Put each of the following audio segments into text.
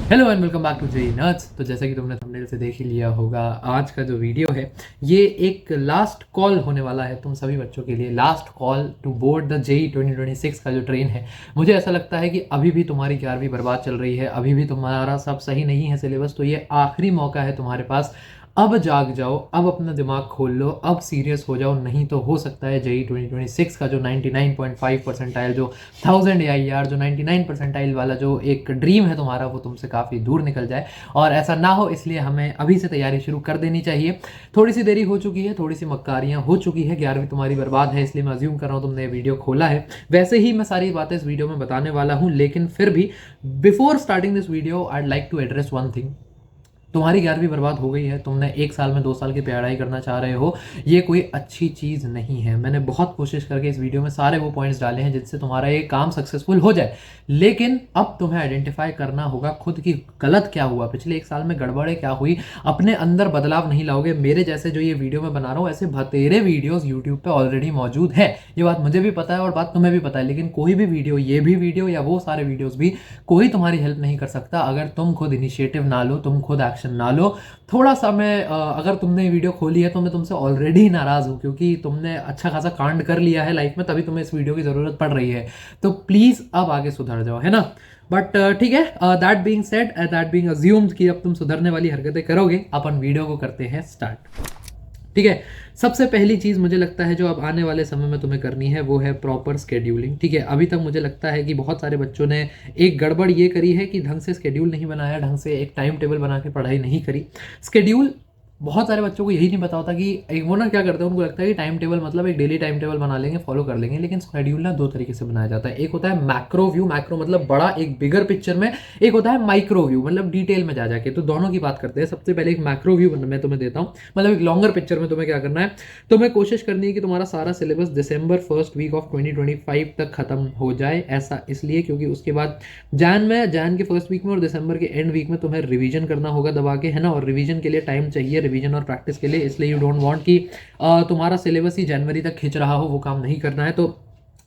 Hello and welcome back to JEE nerds. तो जैसा कि तुमने थंबनेल से देख ही लिया होगा, आज का जो वीडियो है ये एक लास्ट कॉल होने वाला है तुम सभी बच्चों के लिए। Last call to board the JEE 2026 का जो ट्रेन है। मुझे ऐसा लगता है कि अभी भी तुम्हारी 11वीं बर्बाद चल रही है, अभी भी तुम्हारा सब सही नहीं है सिलेबस, तो ये आखिरी मौका है तुम्हारे पास। अब जाग जाओ, अब अपना दिमाग खोल लो, अब सीरियस हो जाओ, नहीं तो हो सकता है जेई 2026 का जो 99.5 परसेंटाइल, जो 1000 AIR, जो 99 परसेंटाइल वाला जो एक ड्रीम है तुम्हारा, वो तुमसे काफ़ी दूर निकल जाए। और ऐसा ना हो इसलिए हमें अभी से तैयारी शुरू कर देनी चाहिए। थोड़ी सी देरी हो चुकी है, थोड़ी सी मक्कारियाँ हो चुकी है, 11वीं तुम्हारी बर्बाद है, इसलिए मैं अज्यूम कर रहा हूँ तुमने ये वीडियो खोला है। वैसे ही मैं सारी बातें इस वीडियो में बताने वाला हूँ, लेकिन फिर भी before starting this video I like to address one thing. तुम्हारी 11वीं बर्बाद हो गई है, तुमने एक साल में 2 साल की पढ़ाई करना चाह रहे हो, ये कोई अच्छी चीज़ नहीं है। मैंने बहुत कोशिश करके इस वीडियो में सारे वो पॉइंट्स डाले हैं जिससे तुम्हारा ये काम सक्सेसफुल हो जाए, लेकिन अब तुम्हें आइडेंटिफाई करना होगा खुद की गलत क्या हुआ, पिछले एक साल में गड़बड़े क्या हुई। अपने अंदर बदलाव नहीं लाओगे, मेरे जैसे जो ये वीडियो मैं बना रहा हूँ ऐसे बतेरे वीडियोस यूट्यूब पे ऑलरेडी मौजूद है। ये बात मुझे भी पता है और बात तुम्हें भी पता है, लेकिन कोई भी वीडियो, ये भी वीडियो या वो सारे वीडियोस भी, कोई तुम्हारी हेल्प नहीं कर सकता अगर तुम खुद इनिशिएटिव ना लो, तुम खुद एक्शन ना लो। थोड़ा सा मैं अगर तुमने वीडियो खोली है तो मैं तुमसे ऑलरेडी नाराज़ हूँ, क्योंकि तुमने अच्छा खासा कांड कर लिया है लाइफ में, तभी तुम्हें इस वीडियो की ज़रूरत पड़ रही है। तो प्लीज़ अब आगे सुधर जाओ, है ना। बट ठीक है, that being said, that being assumed कि अब तुम सुधरने वाली हरकतें करोगे, अपन वीडियो को करते हैं स्टार्ट। ठीक है, सबसे पहली चीज़ मुझे लगता है जो अब आने वाले समय में तुम्हें करनी है वो है प्रॉपर स्केड्यूलिंग। ठीक है, अभी तक मुझे लगता है कि बहुत सारे बच्चों ने एक गड़बड़ ये करी है कि ढंग से स्केड्यूल नहीं बनाया, ढंग से एक टाइम टेबल बना के पढ़ाई नहीं करी। स्केड्यूल, बहुत सारे बच्चों को यही नहीं पता होता कि एक वो ना क्या करते हैं, उनको लगता है कि टाइम टेबल मतलब एक डेली टाइम टेबल बना लेंगे, फॉलो कर लेंगे, लेकिन शेड्यूल ना दो तरीके से बनाया जाता है। एक होता है मैक्रो व्यू, मैक्रो मतलब बड़ा एक बिगर पिक्चर में, एक होता है माइक्रो व्यू मतलब डिटेल में जा जाके। तो दोनों की बात करते हैं। सबसे पहले एक मैक्रो व्यू मैं तुम्हें देता हूँ, मतलब एक लॉन्गर पिक्चर में तुम्हें क्या करना है। तुम्हें कोशिश करनी है कि तुम्हारा सारा सिलेबस दिसंबर फर्स्ट वीक ऑफ 2025 तक खत्म हो जाए। ऐसा इसलिए क्योंकि उसके बाद जान के फर्स्ट वीक में और दिसंबर के एंड वीक में तुम्हें रिवीजन करना होगा दबा के, है ना। और रिवीजन के लिए टाइम चाहिए, रिवीजन और प्रैक्टिस के लिए, इसलिए यू डोंट वांट कि तुम्हारा सिलेबस ही जनवरी तक खिंच रहा हो, वो काम नहीं करना है। तो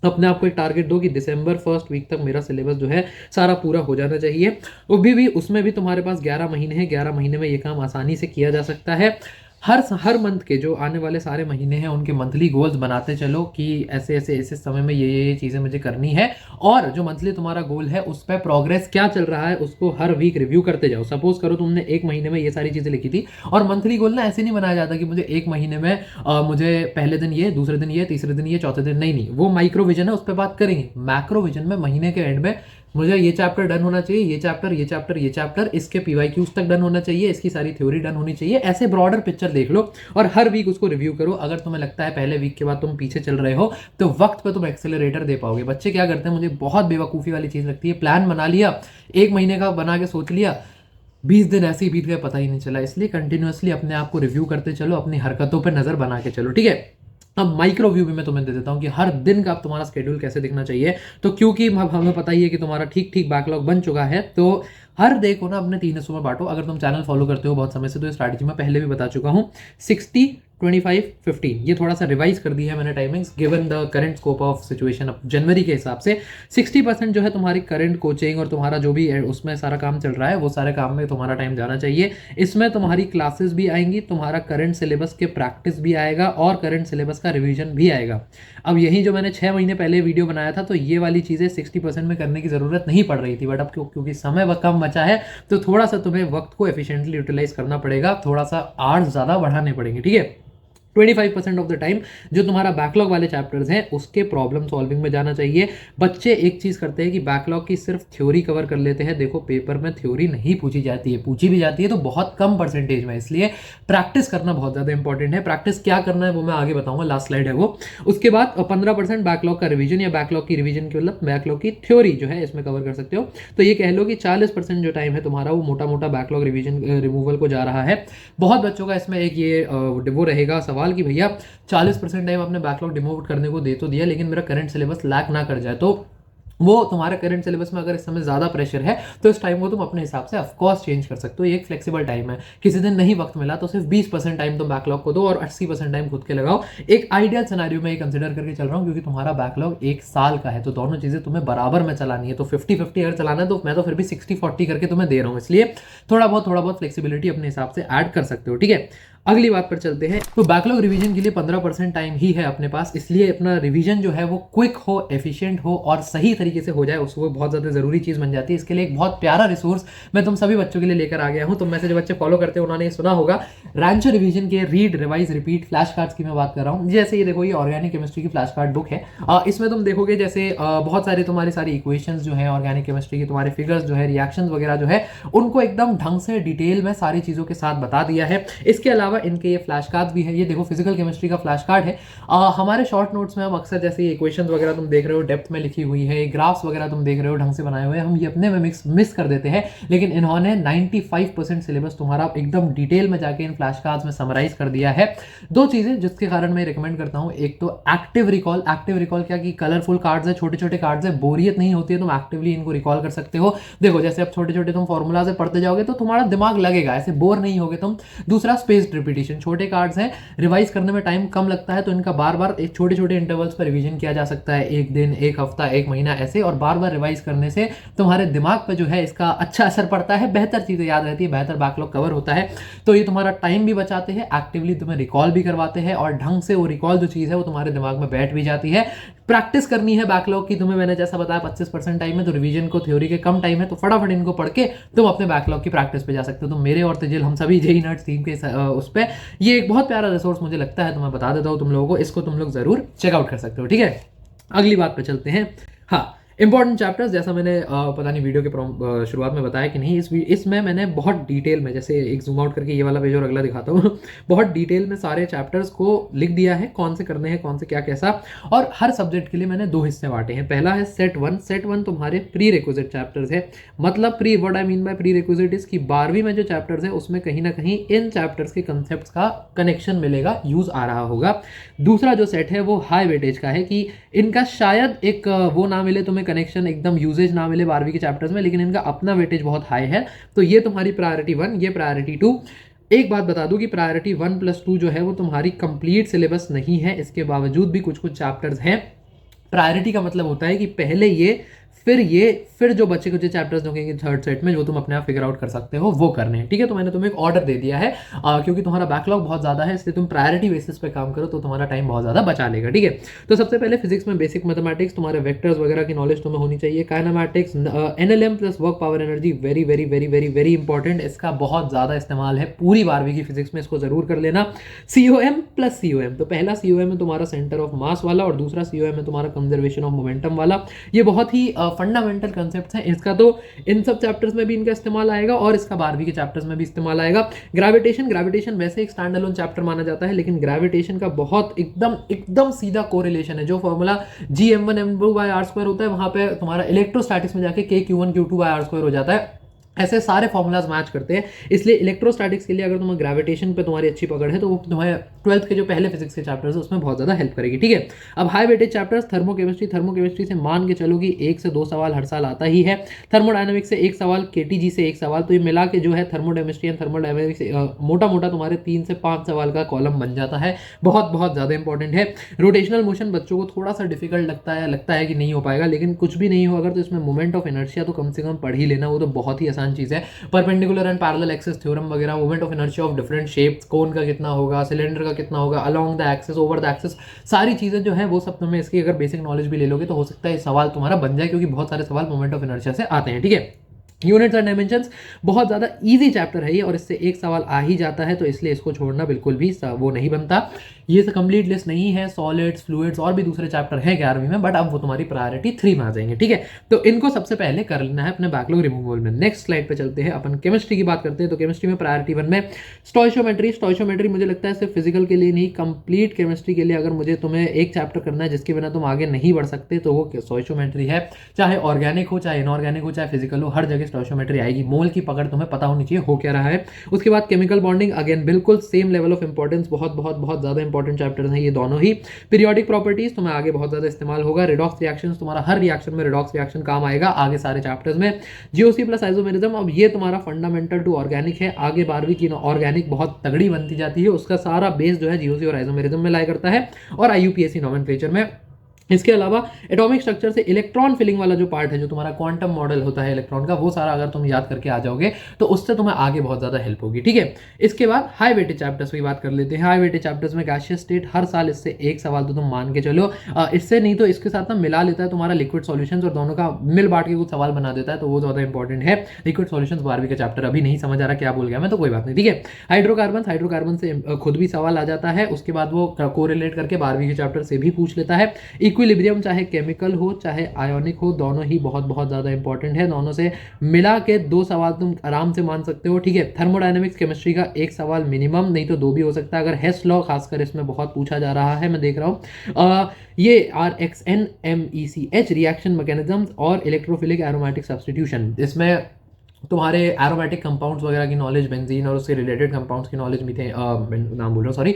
अपने आप को एक टारगेट दो कि दिसंबर फर्स्ट वीक तक मेरा सिलेबस जो है सारा पूरा हो जाना चाहिए। वो भी उसमें भी तुम्हारे पास 11 महीने हैं, 11 महीने में ये काम आसानी से किया जा सकता है। हर मंथ के जो आने वाले सारे महीने हैं उनके मंथली गोल्स बनाते चलो कि ऐसे ऐसे ऐसे समय में ये चीज़ें मुझे करनी है। और जो मंथली तुम्हारा गोल है उस पर प्रोग्रेस क्या चल रहा है उसको हर वीक रिव्यू करते जाओ। सपोज करो तुमने एक महीने में ये सारी चीज़ें लिखी थी, और मंथली गोल ना ऐसे नहीं बनाया जाता कि मुझे एक महीने में मुझे पहले दिन ये, दूसरे दिन ये, तीसरे दिन ये, चौथे दिन नहीं, वो माइक्रो विजन है, उस पर बात करेंगे। मैक्रो विजन में महीने के एंड में मुझे ये चैप्टर डन होना चाहिए, ये चैप्टर, ये चैप्टर, ये चैप्टर, इसके PYQs तक डन होना चाहिए, इसकी सारी थ्योरी डन होनी चाहिए। ऐसे ब्रॉडर पिक्चर देख लो और हर वीक उसको रिव्यू करो। अगर तुम्हें लगता है पहले वीक के बाद तुम पीछे चल रहे हो तो वक्त पे तुम एक्सेलरेटर दे पाओगे। बच्चे क्या करते हैं, मुझे बहुत बेवकूफ़ी वाली चीज़ लगती है, प्लान बना लिया, एक महीने का बना के सोच लिया, 20 दिन ऐसे ही बीत गए, पता ही नहीं चला। इसलिए कंटिन्यूअसली अपने आप को रिव्यू करते चलो, अपनी हरकतों पर नज़र बना के चलो। ठीक है, अब माइक्रो व्यू भी मैं तुम्हें दे देता हूं कि हर दिन का तुम्हारा स्केड्यूल कैसे दिखना चाहिए। तो क्योंकि अब हमें पता ही है कि तुम्हारा ठीक ठीक बैकलॉग बन चुका है, तो हर डे को ना अपने 3 हिस्सों में बांटो। अगर तुम चैनल फॉलो करते हो बहुत समय से तो ये स्ट्रैटेजी मैं पहले भी बता चुका हूँ। 60, 25, 15 ये थोड़ा सा रिवाइज कर दी है मैंने timings, given the current scope of situation. अब जनवरी के हिसाब से 60% जो है तुम्हारी करंट कोचिंग और तुम्हारा जो भी उसमें सारा काम चल रहा है, वो सारे काम में तुम्हारा टाइम जाना चाहिए। इसमें तुम्हारी क्लासेस भी आएंगी, तुम्हारा करंट सिलेबस के प्रैक्टिस भी आएगा और करंट सिलेबस का रिवीजन भी आएगा। अब यही जो मैंने 6 महीने पहले वीडियो बनाया था, तो ये वाली चीज़ें 60% में करने की ज़रूरत नहीं पड़ रही थी, बट अब क्योंकि समय वक्त कम बचा है तो थोड़ा सा तुम्हें वक्त को एफिशिएंटली यूटिलाइज करना पड़ेगा, थोड़ा सा आवर्स ज़्यादा बढ़ाने पड़ेंगे। ठीक है, 25% ऑफ द टाइम जो तुम्हारा बैकलॉग वाले चैप्टर्स हैं उसके प्रॉब्लम सॉल्विंग में जाना चाहिए। बच्चे एक चीज़ करते हैं कि बैकलॉग की सिर्फ थ्योरी कवर कर लेते हैं। देखो, पेपर में थ्योरी नहीं पूछी जाती है, पूछी भी जाती है तो बहुत कम परसेंटेज में, इसलिए प्रैक्टिस करना बहुत ज़्यादा इंपॉर्टेंट है। प्रैक्टिस क्या करना है वो मैं आगे बताऊंगा, लास्ट स्लाइड है वो। उसके बाद 15% बैकलॉग का रिवीजन, या बैकलॉग की रिवीजन की मतलब बैकलॉग की थ्योरी जो है इसमें कवर कर सकते हो। तो ये कह लो कि 40% जो टाइम है तुम्हारा वो मोटा मोटा बैकलॉग रिवीजन रिमूवल को जा रहा है। बहुत बच्चों का इसमें एक ये वो रहेगा सवाल कि भैया 40% टाइम आपने बैकलॉग डिमोट करने को दे तो दिया, लेकिन मेरा करंट सिलेबस लैक ना कर जाए। तो वो तुम्हारे करंट सिलेबस में अगर इस समय ज़्यादा प्रेशर है तो इस टाइम को तुम अपने हिसाब से ऑफकोर्स चेंज कर सकते हो। ये एक फ्लेक्सिबल टाइम है, किसी दिन नहीं वक्त मिला तो सिर्फ 20% टाइम तुम बैकलॉग को दो और 80% टाइम खुद के लगाओ। एक आइडियल सिनेरियो में ये कंसिडर करके चल रहा हूँ, क्योंकि तुम्हारा बैकलॉग 1 साल का है, तो दोनों चीज़ें तुम्हें बराबर में चलानी है। तो 50-50 अगर चलाना है तो मैं तो फिर भी 60-40 करके तुम्हें दे रहा हूँ, इसलिए थोड़ा बहुत फ्लेक्सिबिलिटी अपने हिसाब से ऐड कर सकते हो। ठीक है, अगली बात पर चलते हैं। तो बैकलॉग रिवीजन के लिए 15% टाइम ही है अपने पास, इसलिए अपना रिवीजन जो है वो क्विक हो, एफिशिएंट हो और सही तरीके से हो जाए, उसको बहुत ज़्यादा ज़रूरी चीज़ बन जाती है। इसके लिए एक बहुत प्यारा रिसोर्स मैं तुम सभी बच्चों के लिए लेकर आ गया हूं। तुम में से जो बच्चे फॉलो करते हैं उन्होंने ये सुना होगा, रैंचो रिवीजन के read revise repeat flash cards की मैं बात कर रहा हूँ। जैसे ये देखो, ये ऑर्गेनिक केमिस्ट्री की फ्लैश कार्ड बुक है। इसमें तुम देखोगे जैसे बहुत सारे तुम्हारी सारी इक्वेशंस जो है ऑर्गेनिक केमिस्ट्री की, तुम्हारे फिगर्स जो है, रिएक्शन वगैरह जो है, उनको एकदम ढंग से डिटेल में सारी चीज़ों के साथ बता दिया है। इसके अलावा इनके ये फ्लैश कार्ड भी है। ये देखो, फिजिकल केमिस्ट्री का फ्लैश कार्ड है। हमारे शॉर्ट नोट्स में हम अक्सर जैसे इक्वेशंस वगैरह तुम देख रहे हो डेप्थ में लिखी हुई है, ग्राफ्स वगैरह तुम देख रहे हो ढंग से बनाए हुए हैं, हम ये अपने में मिस कर देते हैं। लेकिन इन्होंने 95% सिलेबस तुम्हारा एकदम डिटेल में जाके इन फ्लैश कार्ड्स में समराइज कर दिया है। दो चीजें जिसके कारण मैं रिकमेंड करता हूं, एक तो एक्टिव रिकॉल। एक्टिव रिकॉल क्या कि कलरफुल कार्ड्स है, छोटे छोटे कार्ड्स है, बोरियत नहीं होती है, तुम एक्टिवली इनको रिकॉल कर सकते हो। देखो, जैसे अब छोटे छोटे तुम फॉर्मूला से पढ़ते जाओगे तो तुम्हारा दिमाग लगेगा, ऐसे बोर नहीं होगे तुम। दूसरा, स्पेस्ड रिपीटिशन। छोटे कार्ड्स हैं, रिवाइज करने में टाइम कम लगता है, तो इनका बार बार एक छोटे छोटे इंटरवल्स पर रिवीजन किया जा सकता है, एक दिन, एक हफ्ता, एक महीना ऐसे, और बार बार रिवाइज करने से तुम्हारे दिमाग पर जो है इसका अच्छा असर पड़ता है, बेहतर चीजें याद रहती है, बेहतर बैकलॉग कवर होता है। तो ये तुम्हारा टाइम भी बचाते हैं, एक्टिवली तुम्हें रिकॉल भी करवाते हैं, और ढंग से वो रिकॉल जो चीज़ है वो तुम्हारे दिमाग में बैठ भी जाती है। प्रैक्टिस करनी है बैकलॉग की तुम्हें, मैंने जैसा बताया 25% टाइम है, तो रिवीजन को थ्योरी के कम टाइम है, तो फटाफट इनको पढ़ के तुम अपने बैकलॉग की प्रैक्टिस पे जा सकते हो। तो मेरे और तेजिल, हम सभी जेई नर्ड्स टीम के उस पर ये एक बहुत प्यारा रिसोर्स मुझे लगता है, तो मैं बता देता हूँ तुम लोगों को, इसको तुम लोग जरूर चेकआउट कर सकते हो। ठीक है, अगली बात पे चलते हैं। हाँ, इंपॉर्टेंट चैप्टर्स, जैसा मैंने पता नहीं वीडियो के शुरुआत में बताया कि नहीं, इसमें मैंने बहुत डिटेल में, जैसे एक जूम आउट करके ये वाला पेज और अगला दिखाता हूँ बहुत डिटेल में सारे चैप्टर्स को लिख दिया है, कौन से करने हैं, कौन से क्या कैसा, और हर सब्जेक्ट के लिए मैंने 2 हिस्से बांटे हैं। पहला है सेट 1। सेट 1 तुम्हारे प्री रिक्विजिट चैप्टर्स है, मतलब pre, what I mean by pre requisite is कि 12वीं में जो चैप्टर्स है उसमें कहीं ना कहीं इन चैप्टर्स के कंसेप्ट का कनेक्शन मिलेगा, यूज आ रहा होगा। दूसरा जो सेट है वो हाई वेटेज का है, कि इनका शायद एक वो ना मिले तुम्हें कनेक्शन, एकदम यूजेज ना मिले 12वीं के चैप्टर्स में, लेकिन इनका अपना वेटेज बहुत हाई है। तो ये तुम्हारी प्रायोरिटी 1, ये प्रायोरिटी 2। एक बात बता दूं कि प्रायोरिटी 1+2 जो है वो तुम्हारी कंप्लीट सिलेबस नहीं है, इसके बावजूद भी कुछ कुछ चैप्टर्स हैं। प्रायोरिटी का मतलब होता है कि पहले ये, फिर जो बच्चे कुछ चैप्टर्स होंगे थर्ड सेट में, जो तुम अपने आप फिगर आउट कर सकते हो वो करने हैं। ठीक है, तो मैंने तुम्हें एक ऑर्डर दे दिया है, क्योंकि तुम्हारा बैकलॉग बहुत ज़्यादा है, इसलिए तुम प्रायोरिटी बेसिस पे काम करो तो तुम्हारा टाइम बहुत ज़्यादा बचा लेगा। ठीक है, तो सबसे पहले फिजिक्स में बेसिक मैथमेटिक्स, तुम्हारे वेक्टर्स वगैरह की नॉलेज तुम्हें होनी चाहिए। Kinematics, NLM plus work power energy, very very very very very important, इसका बहुत ज़्यादा इस्तेमाल है पूरी 12वीं की फिजिक्स में, इसको जरूर कर लेना। COM प्लस COM, तो पहला COM है तुम्हारा सेंटर ऑफ मास वाला, और दूसरा COM है तुम्हारा कंजर्वेशन ऑफ मोमेंटम वाला। ये बहुत ही फंडामेंटल कंसेप्ट है, इसका तो इन सब चैप्टर्स में भी इनका इस्तेमाल आएगा, और इसका 12वीं के चैप्टर्स में भी इस्तेमाल आएगा। ग्रेविटेशन वैसे एक स्टैंड अलोन चैप्टर माना जाता है, लेकिन ग्रेविटेशन का बहुत एकदम सीधा कोरिलेशन है। जो फॉर्मूला G m1m2/r² होता है, वहां पे तुम्हारा इलेक्ट्रोस्टैटिक्स में जाके K(q1q2/r²) हो जाता है। ऐसे सारे फॉर्मूलाज मैच करते हैं, इसलिए इलेक्ट्रोस्टैटिक्स के लिए अगर तुम्हें ग्रेविटेशन पे तुम्हारी अच्छी पकड़ है तो वो तुम्हारे 12th के जो पहले फिजिक्स के चैप्टर्स है उसमें बहुत ज़्यादा हेल्प करेगी। ठीक है, अब हाई वेटेज चैप्टर्स, थर्मोकेमिस्ट्री से मान के चलो कि 1 से 2 सवाल हर साल आता ही है। थर्मोडायनेमिक्स से 1 सवाल, KTG से 1 सवाल, तो ये मिला के जो है थर्मोकेमिस्ट्री एंड थर्मोडायनेमिक्स मोटा मोटा तुम्हारे 3 से 5 सवाल का कॉलम बन जाता है, बहुत ज़्यादा इंपॉर्टेंट है। रोटेशनल मोशन बच्चों को थोड़ा सा डिफिकल्ट लगता है कि नहीं हो पाएगा, लेकिन कुछ भी नहीं हो अगर तो इसमें मोमेंट ऑफ इनर्शिया तो कम से कम पढ़ ही लेना, वो तो बहुत ही आसान चीज़ है। Perpendicular and parallel axis theorem वगैरह, moment of inertia of different shapes, cone का कितना होगा, सिलेंडर का कितना होगा, along the axis, over the axis, सारी चीजें जो है वो सब तुम्हें इसकी अगर बेसिक नॉलेज भी ले लोगे तो हो सकता है सवाल तुम्हारा बन जाए, क्योंकि बहुत सारे सवाल मोमेंट ऑफ इनर्शिया से आते हैं। ठीक है, यूनिट्स एंड डायमेंशंस बहुत ज़्यादा इजी चैप्टर है ये, और इससे एक सवाल आ ही जाता है, तो इसलिए इसको छोड़ना बिल्कुल भी वो नहीं बनता। ये कंप्लीट लिस्ट नहीं है, सॉलिड्स, फ्लूइड्स और भी दूसरे चैप्टर हैं 11वीं में, बट अब वो तुम्हारी प्रायोरिटी 3 में आ जाएंगे। ठीक है, तो इनको सबसे पहले कर लेना है अपने बैकलॉग रिमूवल में। नेक्स्ट स्लाइड पे चलते हैं, अपन केमिस्ट्री की बात करते हैं। तो केमिस्ट्री में प्रायोरिटी 1 में स्टोइशियोमेट्री मुझे लगता है सिर्फ फिजिकल के लिए नहीं, कंप्लीट केमिस्ट्री के लिए अगर मुझे तुम्हें एक चैप्टर करना है जिसके बिना तुम आगे नहीं बढ़ सकते तो वो स्टोइशियोमेट्री है। चाहे ऑर्गेनिक हो, चाहे इनऑर्गेनिक हो, चाहे फिजिकल हो, हर जगह स्टोइशियोमेट्री आएगी, मोल की पकड़ तुम्हें पता होनी चाहिए हो क्या रहा है। उसके बाद केमिकल बॉन्डिंग, अगेन बिल्कुल सेम लेवल ऑफ इंपॉर्टेंस, बहुत बहुत बहुत ज्यादा इंपॉर्टेंट चैप्टर्स हैं ये दोनों ही। पीरियोडिक प्रॉपर्टीज तुम्हें आगे बहुत ज्यादा इस्तेमाल होगा। रिडॉक्स रिएक्शंस, तुम्हारा हर रिएक्शन में रिडॉक्स रिएक्शन काम आएगा आगे सारे चैप्टर्स में। जीओसी प्लस आइसोमेरिज्म, अब ये तुम्हारा फंडामेंटल टू ऑर्गेनिक है, आगे 12वीं की ऑर्गेनिक बहुत तगड़ी बनती जाती है, उसका सारा बेस जो है जीओसी और आइसोमेरिज्म में लाई करता है और आईयूपीएसी नोमेनक्लेचर में। इसके अलावा एटॉमिक स्ट्रक्चर से इलेक्ट्रॉन फिलिंग वाला जो पार्ट है, जो तुम्हारा क्वांटम मॉडल होता है इलेक्ट्रॉन का, वो सारा अगर तुम याद करके आ जाओगे तो उससे तुम्हें आगे बहुत ज्यादा हेल्प होगी, ठीक है। इसके बाद हाई वेटेज चैप्टर्स की बात कर लेते हैं। हाई वेटेज चैप्टर्स में गैसियस स्टेट, हर साल इससे एक सवाल तो तुम मान के चलो, इससे नहीं तो इसके साथ ना मिला लेता है तुम्हारा लिक्विड सॉल्यूशंस, और दोनों का मिल बांट के कुछ सवाल बना देता है, तो वो ज्यादा इंपॉर्टेंट है। लिक्विड सॉल्यूशंस 12वीं का चैप्टर, अभी नहीं समझ आ रहा क्या बोल गया मैं, तो कोई बात नहीं, ठीक है। हाइड्रोकार्बन, हाइड्रोकार्बन से खुद भी सवाल आ जाता है, उसके बाद वो कोरिलेट करके 12वीं के चैप्टर से भी पूछ लेता है। इक्विलिब्रियम, चाहे केमिकल हो चाहे आयोनिक हो, दोनों ही बहुत बहुत ज्यादा इंपॉर्टेंट है, दोनों से मिला के 2 सवाल तुम आराम से मान सकते हो, ठीक है। थर्मोडायनेमिक्स केमिस्ट्री का 1 सवाल मिनिमम, नहीं तो 2 भी हो सकता है, अगर हेस लॉ खासकर इसमें बहुत पूछा जा रहा है, मैं देख रहा हूं। ये RXNMECH रिएक्शन मैकेनिज्म और इलेक्ट्रोफिलिक एरोमेटिक सब्स्टिट्यूशन, इसमें तुम्हारे एरोमेटिक कंपाउंड्स वगैरह की नॉलेज, बेंजीन और उससे रिलेटेड कंपाउंड्स की नॉलेज, मीथेन नाम बोल रहा हूँ सॉरी,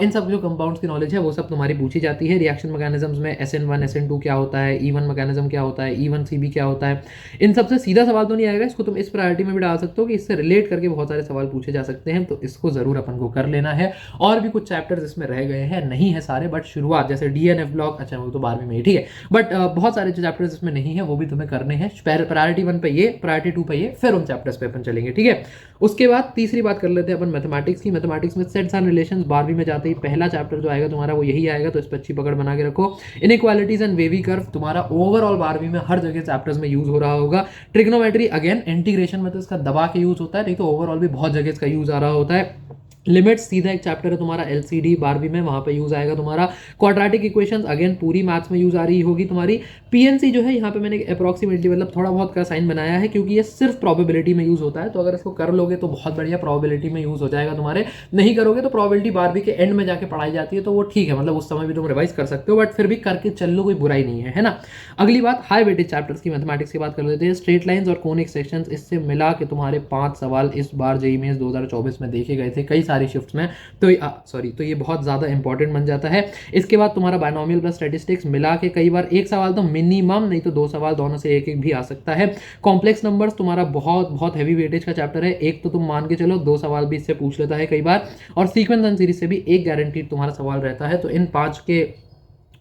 इन सब जो कंपाउंड्स की नॉलेज है वो सब तुम्हारी पूछी जाती है। रिएक्शन मैकेनिज्म्स में SN1 SN2 क्या होता है, E1 मैकेनिज्म क्या होता है, E1CB क्या होता है, इन सबसे सीधा सवाल तो नहीं आएगा, इसको तुम इस प्रायोरिटी में भी डाल सकते हो कि इससे रिलेट करके बहुत सारे सवाल पूछे जा सकते हैं, तो इसको जरूर अपन को कर लेना है। और भी कुछ चैप्टर्स इसमें रह गए हैं, नहीं है सारे, बट शुरुआत जैसे DNF ब्लॉक, अच्छा वो तो 12वीं में ही, ठीक है, बट बहुत सारे जो चैप्टर्स इसमें नहीं है वो भी तुम्हें करने हैं। प्रायोरिटी 1 पे ये, प्रायोरिटी 2 पे ये, फिर उन चैप्टर्स पे अपन चलेंगे, ठीक है। उसके बाद तीसरी बात कर लेते हैं अपन मैथमेटिक्स की। मैथमेटिक्स में सेट्स एंड रिलेशंस 12वीं में जाते ही पहला चैप्टर जो आएगा तुम्हारा वो यही आएगा, तो इस पर अच्छी पकड़ बना के रखो। इनइक्वालिटीज एंड वेवी कर्व तुम्हारा ओवरऑल 12वीं में हर जगह चैप्टर्स में यूज हो रहा होगा। ट्रिग्नोमेट्री, अगेन इंटीग्रेशन में तो इसका दबा के यूज होता है, नहीं तो ओवरऑल भी बहुत जगह इसका यूज आ रहा होता है। लिमिट्स, सीधा एक चैप्टर है तुम्हारा LCD 12वीं में, वहां पे यूज आएगा तुम्हारा। क्वाड्रेटिक इक्वेशंस, अगेन पूरी मैथ्स में यूज आ रही होगी तुम्हारी। PNC जो है यहाँ पे मैंने अप्रोक्सीमेटली मतलब थोड़ा बहुत का साइन बनाया है, क्योंकि ये सिर्फ प्रोबेबिलिटी में यूज होता है, तो अगर इसको कर लोगे तो बहुत बढ़िया प्रोबेबिलिटी में यूज हो जाएगा तुम्हारे, नहीं करोगे तो प्रोबेबिलिटी 12वीं के एंड में जाके पढ़ाई जाती है, तो वो ठीक है, मतलब उस समय भी तुम रिवाइज कर सकते हो, बट फिर भी करके चल लो, कोई बुराई नहीं है ना। अगली बात हाई वेटेज चैप्टर्स की मैथमेटिक्स की बात कर लेते हैं। स्ट्रेट लाइंस और कोनिक सेक्शंस, इससे मिला के तुम्हारे 5 सवाल इस बार JEE मेंस 2024 में देखे गए थे कई सारी शिफ्ट्स में, तो ये बहुत ज्यादा इंपॉर्टेंट बन जाता है। इसके बाद तुम्हारा बायनोमियल प्लस स्टैटिस्टिक्स मिला के कई बार 1 सवाल तो मिनिमम, नहीं तो 2 सवाल, दोनों से एक एक भी आ सकता है। कॉम्प्लेक्स नंबर्स तुम्हारा बहुत बहुत हैवी वेटेज का चैप्टर है, एक तो तुम मान के चलो 2 सवाल भी इससे पूछ लेता है कई बार, और सीक्वेंस एंड सीरीज से भी एक गारंटीड तुम्हारा सवाल रहता है, तो इन 5 के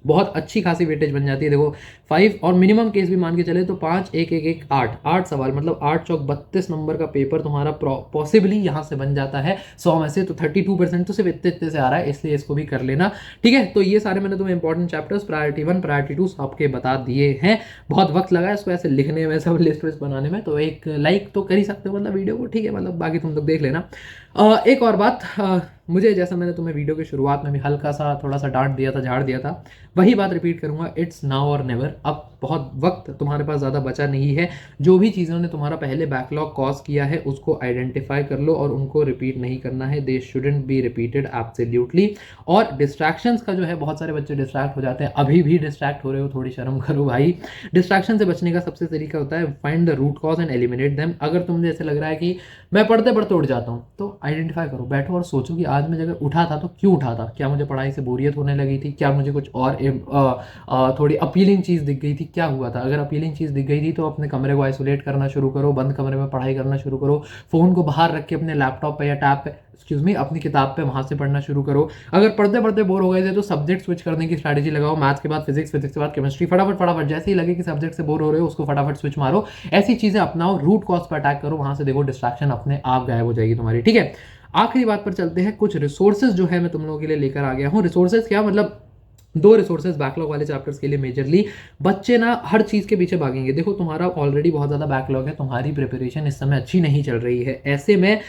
बहुत अच्छी खासी वेटेज बन जाती है। देखो 5 और मिनिमम केस भी मान के चले तो 5 1 1 1 8 सवाल, मतलब 8 चौक 32 नंबर का पेपर तुम्हारा पॉसिबली यहाँ से बन जाता है 100 में से, तो 32% तो सिर्फ इतने से आ रहा है, इसलिए इसको भी कर लेना, ठीक है। तो ये सारे मैंने तुम्हें इंपॉर्टेंट चैप्टर्स प्रायोरिटी 1 प्रायोरिटी 2 सबके बता दिए हैं। बहुत वक्त लगा इसको ऐसे लिखने में, सब लिस्ट विस्ट बनाने में, तो एक लाइक तो कर ही सकते हो मतलब वीडियो को, ठीक है, मतलब बाकी तुम लोग देख लेना। एक और बात, मुझे जैसा मैंने तुम्हें वीडियो के शुरुआत में भी हल्का सा थोड़ा सा डांट दिया था, झाड़ दिया था, वही बात रिपीट करूंगा, इट्स नाउ और नेवर। अब बहुत वक्त तुम्हारे पास ज़्यादा बचा नहीं है, जो भी चीज़ों ने तुम्हारा पहले बैकलॉग कॉज किया है उसको आइडेंटिफाई कर लो और उनको रिपीट नहीं करना है, दे शुडंट बी रिपीटेड एब्सोल्युटली। और डिस्ट्रैक्शंस का जो है, बहुत सारे बच्चे डिस्ट्रैक्ट हो जाते हैं, अभी भी डिस्ट्रैक्ट हो रहे हो, थोड़ी शर्म करो भाई। डिस्ट्रैक्शन से बचने का सबसे तरीका होता है find the root cause and eliminate them. अगर तुम जैसे लग रहा है कि मैं पढ़ते पढ़ते उठ जाता हूँ, तो आइडेंटिफाई करो, बैठो और सोचो कि आज मैं जगह उठा था तो क्यों उठा था, क्या मुझे पढ़ाई से बोरियत होने लगी थी, क्या मुझे कुछ और थोड़ी अपीलिंग चीज़ दिख गई थी, क्या हुआ था। अगर अपीलिंग चीज़ दिख गई थी तो अपने कमरे को आइसोलेट करना शुरू करो, बंद कमरे में पढ़ाई करना शुरू करो, फ़ोन को बाहर रख के अपने लैपटॉप पे या टैब पे, एक्सक्यूज मी, अपनी किताब पे वहाँ से पढ़ना शुरू करो। अगर पढ़ते पढ़ते बोर हो गए थे तो सब्जेक्ट स्विच करने की स्ट्रैटेजी लगाओ, मैथ्स के बाद फिजिक्स, फिजिक्स के बाद केमिस्ट्री, फटाफट जैसे ही लगे कि सब्जेक्ट से बोर हो रहे हो उसको फटाफट स्विच मारो। ऐसी चीज़ें अपनाओ, रूट कॉज पर अटैक करो, वहाँ से देखो डिस्ट्रैक्शन अपने आप गायब हो जाएगी तुम्हारी, ठीक है। आखिरी बात पर चलते हैं, कुछ रिसोर्सेज जो है मैं तुम लोगों के लिए लेकर आ गया हूँ। रिसोर्सेज क्या मतलब, 2 रिसोर्सेज बैकलॉग वाले चैप्टर्स के लिए मेजरली। बच्चे ना हर चीज़ के पीछे भागेंगे, देखो तुम्हारा ऑलरेडी बहुत ज़्यादा बैकलॉग है, तुम्हारी प्रिपरेशन इस समय अच्छी नहीं चल रही है, ऐसे में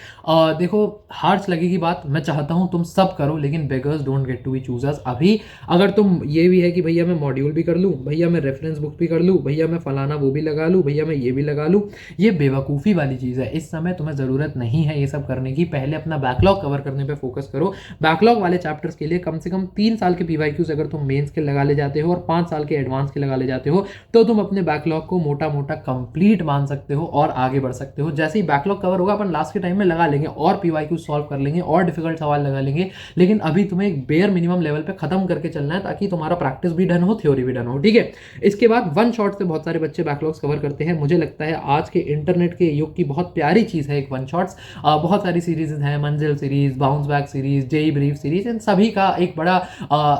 देखो हार्श लगेगी बात, मैं चाहता हूँ तुम सब करो, लेकिन beggars don't get to be choosers. अभी अगर तुम ये भी है कि भैया मैं मॉड्यूल भी कर लूँ, भैया मैं रेफरेंस बुक भी कर लूँ, भैया मैं फलाना वो भी लगा लूँ, भैया मैं ये भी लगा लूँ, ये बेवकूफ़ी वाली चीज़ है। इस समय तुम्हें ज़रूरत नहीं है ये सब करने की, पहले अपना बैकलॉग कवर करने पर फोकस करो। बैकलॉग वाले चैप्टर्स के लिए कम से कम 3 साल के PYQs अगर तुम मेंस के लगा ले जाते हो और 5 साल के एडवांस के लगा ले जाते हो, तो तुम अपने बैकलॉग को मोटा मोटा कंप्लीट मान सकते हो और आगे बढ़ सकते हो। जैसे ही बैकलॉग कवर होगा अपन लास्ट के टाइम में लगा लेंगे और PYQ सॉल्व कर लेंगे और डिफिकल्ट सवाल लगा लेंगे, लेकिन अभी तुम्हें एक बेयर मिनिमम लेवल पे खत्म करके चलना है ताकि तुम्हारा प्रैक्टिस भी डन हो, थ्योरी भी डन हो, ठीक है। इसके बाद वन शॉट से बहुत सारे बच्चे बैकलॉग्स कवर करते हैं। मुझे लगता है आज के इंटरनेट के युग की बहुत प्यारी चीज़ है एक वन शॉट्स। बहुत सारी सीरीज हैं, Manzil series, bounce back series, JEE brief series, इन सभी का एक बड़ा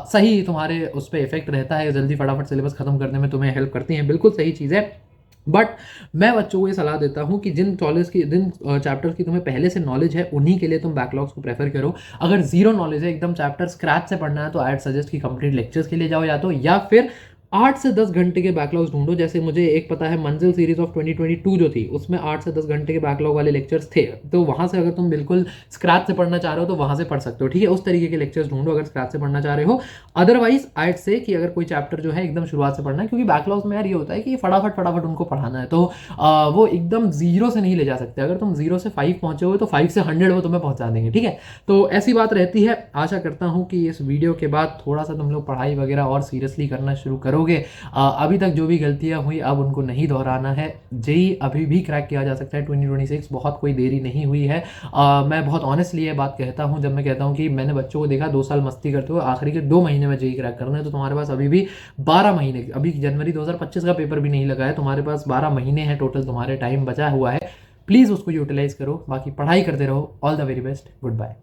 सही तुम्हारे उस पर इफेक्ट रहता है, जल्दी फटाफट सिलेबस खत्म करने में तुम्हें हेल्प करती हैं, बिल्कुल सही चीज़ है। बट मैं बच्चों को ये सलाह देता हूँ कि जिन चैप्टर्स की तुम्हें पहले से नॉलेज है उन्हीं के लिए तुम बैकलॉग्स को प्रेफर करो। अगर जीरो नॉलेज है, एकदम चैप्टर स्क्रैच से पढ़ना है, तो आई सजेस्ट कि कंप्लीट लेक्चर्स के लिए जाओ, या फिर 8 से 10 घंटे के बैकलॉग्स ढूंढो। जैसे मुझे एक पता है मंजिल सीरीज ऑफ 2022 जो थी उसमें 8 से 10 घंटे के बैकलॉग वाले लेक्चर्स थे, तो वहां से अगर तुम बिल्कुल स्क्रैच से पढ़ना चाह रहे हो तो वहां से पढ़ सकते हो, ठीक है। उस तरीके के लेक्चर्स ढूंढो अगर स्क्रैच से पढ़ना चाह रहे हो। अदरवाइज आई से कि अगर कोई चैप्टर जो है एकदम शुरुआत से पढ़ना है, क्योंकि बैकलॉग्स में यार ये होता है कि फटाफट उनको पढ़ाना है, तो वो एकदम जीरो से नहीं ले जा सकते। अगर तुम 0 से 5 पहुंचे हो तो 5 से 100 वो तुम्हें पहुंचा देंगे, ठीक है। तो ऐसी बात रहती है। आशा करता हूं कि इस वीडियो के बाद थोड़ा सा तुम लोग पढ़ाई वगैरह और सीरियसली करना शुरू करोगे। अभी तक जो भी गलतियां हुई अब उनको नहीं दोहराना है। जेई अभी भी क्रैक किया जा सकता है 2026, बहुत कोई देरी नहीं हुई है। मैं बहुत ऑनेस्टली ये बात कहता हूं जब मैं कहता हूं कि मैंने बच्चों को देखा 2 साल मस्ती करते हुए, आखिरी के 2 महीने में जेई क्रैक करना है, तो तुम्हारे पास अभी भी 12 महीने, अभी जनवरी 2025 का पेपर भी नहीं लगा है, तुम्हारे पास 12 महीने हैं टोटल, तुम्हारे टाइम बचा हुआ है। प्लीज़ उसको यूटिलाइज करो, बाकी पढ़ाई करते रहो। All the very best, good bye.